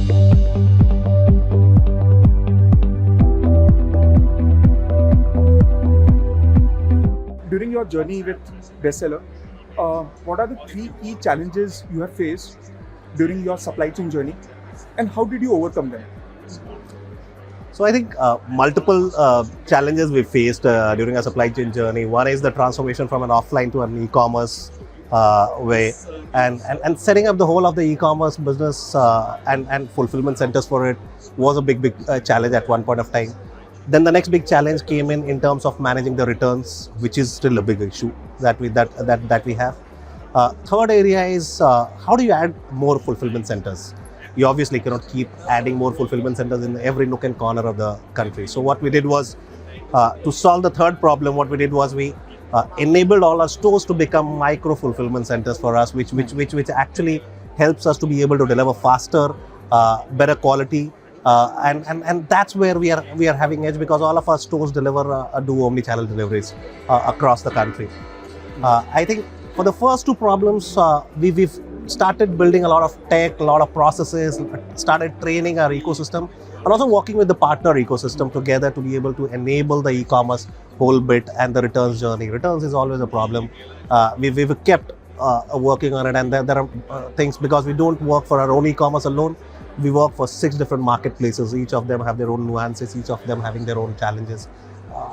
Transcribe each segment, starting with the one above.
During your journey with Bestseller, what are the 3 key challenges you have faced during your supply chain journey, and how did you overcome them? So I think multiple challenges we faced during our supply chain journey. One is the transformation from an offline to an e-commerce way, and setting up the whole of the e-commerce business and fulfillment centers for it was a big challenge at one point of time. Then the next big challenge came in terms of managing the returns, which is still a big issue that we have. Third area is how do you add more fulfillment centers? You obviously cannot keep adding more fulfillment centers in every nook and corner of the country. So what we did was, to solve the third problem, what we did was we enabled all our stores to become micro fulfillment centers for us, which actually helps us to be able to deliver faster, better quality, and that's where we are having edge, because all of our stores do omni-channel deliveries across the country. I think for the first two problems, we've started building a lot of tech, a lot of processes, started training our ecosystem, and also working with the partner ecosystem together to be able to enable the e-commerce whole bit and the returns journey. Returns is always a problem. We've kept working on it, and there are things, because we don't work for our own e-commerce alone. We work for 6 different marketplaces. Each of them have their own nuances, each of them having their own challenges.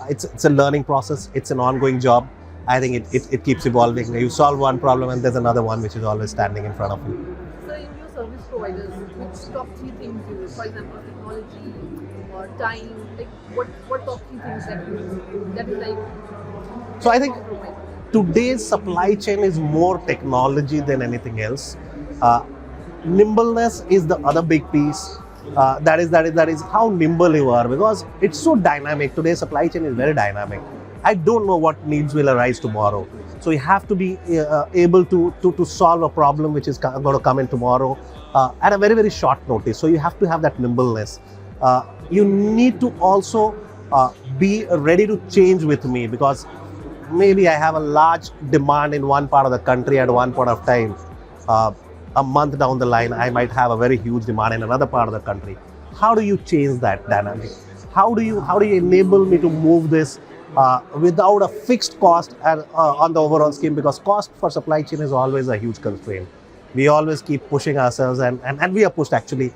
It's a learning process. It's an ongoing job. I think it keeps evolving. You solve one problem and there's another one which is always standing in front of you. So in your service providers, which top 3 things you use? For example, technology or time, like what top 3 things that is like? So I think today's supply chain is more technology than anything else. Nimbleness is the other big piece. That is how nimble you are, because it's so dynamic. Today's supply chain is very dynamic. I don't know what needs will arise tomorrow. So you have to be able to solve a problem which is going to come in tomorrow at a very short notice. So you have to have that nimbleness. You need to also be ready to change with me, because maybe I have a large demand in one part of the country at one point of time. A month down the line, I might have a very huge demand in another part of the country. How do you change that dynamic? How do you enable me to move this without a fixed cost on the overall scheme? Because cost for supply chain is always a huge constraint. We always keep pushing ourselves, and we are pushed actually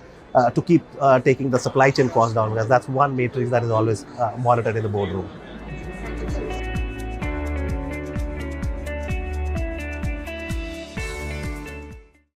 to keep taking the supply chain cost down, because that's one matrix that is always monitored in the boardroom.